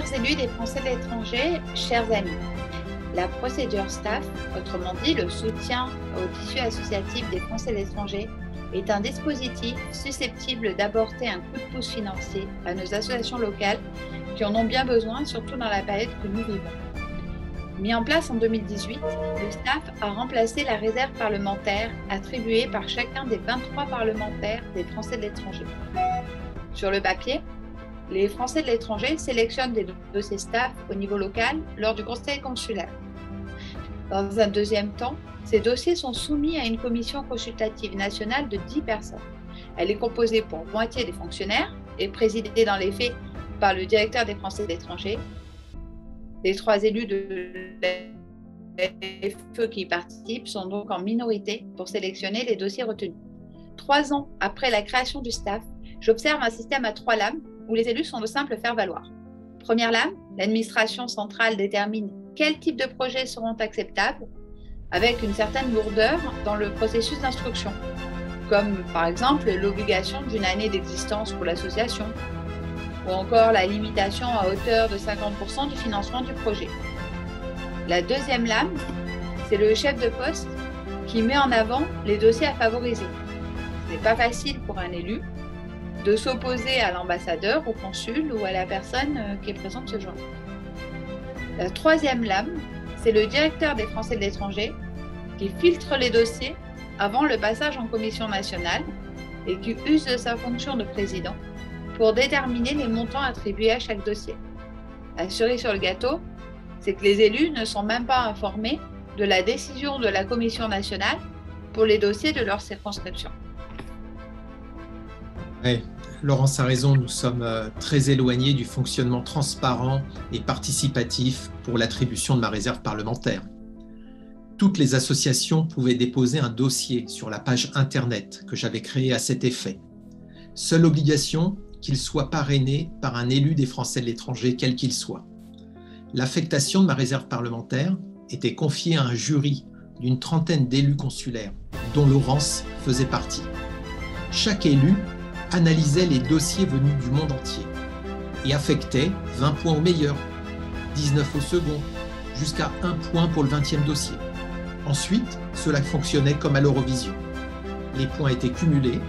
Chers élus des Français de l'étranger, chers amis, la procédure STAF, autrement dit le soutien au tissu associatif des Français de l'étranger, est un dispositif susceptible d'apporter un coup de pouce financier à nos associations locales qui en ont bien besoin, surtout dans la période que nous vivons. Mis en place en 2018, le STAF a remplacé la réserve parlementaire attribuée par chacun des 23 parlementaires des Français de l'étranger. Sur le papier, les Français de l'étranger sélectionnent des dossiers STAF au niveau local lors du conseil consulaire. Dans un deuxième temps, ces dossiers sont soumis à une commission consultative nationale de 10 personnes. Elle est composée pour moitié des fonctionnaires et présidée dans les faits par le directeur des Français de l'étranger. Les 3 élus de l'AFE qui y participent sont donc en minorité pour sélectionner les dossiers retenus. 3 ans après la création du STAF, j'observe un système à 3 lames où les élus sont de simples faire-valoir. Première lame, l'administration centrale détermine quels types de projets seront acceptables avec une certaine lourdeur dans le processus d'instruction, comme par exemple l'obligation d'une année d'existence pour l'association, ou encore la limitation à hauteur de 50% du financement du projet. La deuxième lame, c'est le chef de poste qui met en avant les dossiers à favoriser. Ce n'est pas facile pour un élu de s'opposer à l'ambassadeur, au consul ou à la personne qui est présente ce jour. La troisième lame, c'est le directeur des Français de l'étranger qui filtre les dossiers avant le passage en commission nationale et qui use de sa fonction de président pour déterminer les montants attribués à chaque dossier. La cerise sur le gâteau, c'est que les élus ne sont même pas informés de la décision de la commission nationale pour les dossiers de leur circonscription. Oui, Laurence a raison, nous sommes très éloignés du fonctionnement transparent et participatif pour l'attribution de ma réserve parlementaire. Toutes les associations pouvaient déposer un dossier sur la page Internet que j'avais créée à cet effet. Seule obligation, qu'il soit parrainé par un élu des Français de l'étranger, quel qu'il soit. L'affectation de ma réserve parlementaire était confiée à un jury d'une trentaine d'élus consulaires, dont Laurence faisait partie. Chaque élu analysait les dossiers venus du monde entier et affectait 20 points au meilleur, 19 au second, jusqu'à 1 point pour le 20e dossier. Ensuite, cela fonctionnait comme à l'Eurovision. Les points étaient cumulés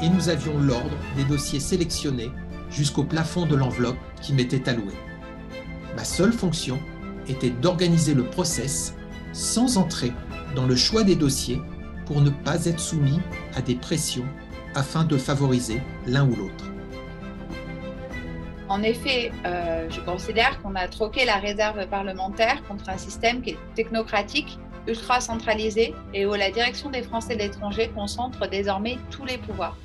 et nous avions l'ordre des dossiers sélectionnés jusqu'au plafond de l'enveloppe qui m'était allouée. Ma seule fonction était d'organiser le process sans entrer dans le choix des dossiers pour ne pas être soumis à des pressions afin de favoriser l'un ou l'autre. En effet, je considère qu'on a troqué la réserve parlementaire contre un système qui est technocratique, ultra centralisé et où la direction des Français de l'étranger concentre désormais tous les pouvoirs.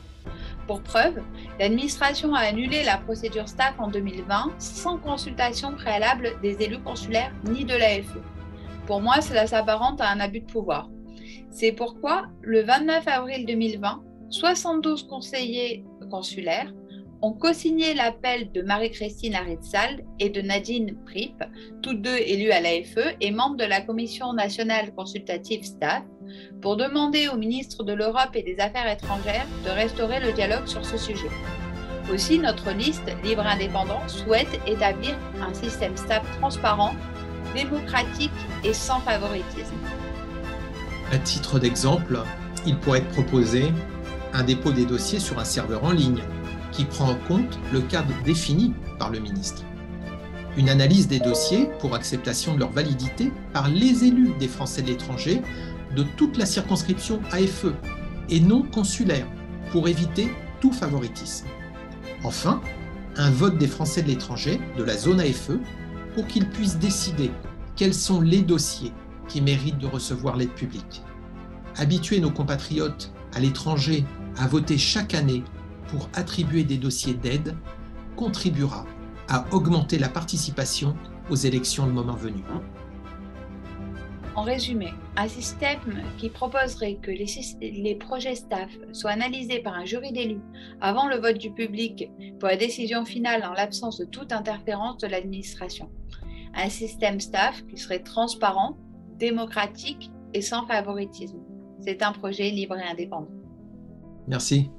Pour preuve, l'administration a annulé la procédure STAF en 2020 sans consultation préalable des élus consulaires ni de l'AFE. Pour moi, cela s'apparente à un abus de pouvoir. C'est pourquoi, le 29 avril 2020, 72 conseillers consulaires ont co-signé l'appel de Marie-Christine Aritzal et de Nadine Prip, toutes deux élues à l'AFE et membres de la Commission nationale consultative STAF, pour demander au ministre de l'Europe et des Affaires étrangères de restaurer le dialogue sur ce sujet. Aussi, notre liste Libre Indépendant souhaite établir un système STAF transparent, démocratique et sans favoritisme. À titre d'exemple, il pourrait être proposé un dépôt des dossiers sur un serveur en ligne qui prend en compte le cadre défini par le ministre. Une analyse des dossiers pour acceptation de leur validité par les élus des Français de l'étranger de toute la circonscription AFE et non consulaire pour éviter tout favoritisme. Enfin, un vote des Français de l'étranger de la zone AFE pour qu'ils puissent décider quels sont les dossiers qui méritent de recevoir l'aide publique. Habituer nos compatriotes à l'étranger à voter chaque année pour attribuer des dossiers d'aide contribuera à augmenter la participation aux élections le moment venu. En résumé, un système qui proposerait que les projets STAF soient analysés par un jury d'élus avant le vote du public pour la décision finale en l'absence de toute interférence de l'administration. Un système STAF qui serait transparent, démocratique et sans favoritisme. C'est un projet libre et indépendant. Merci.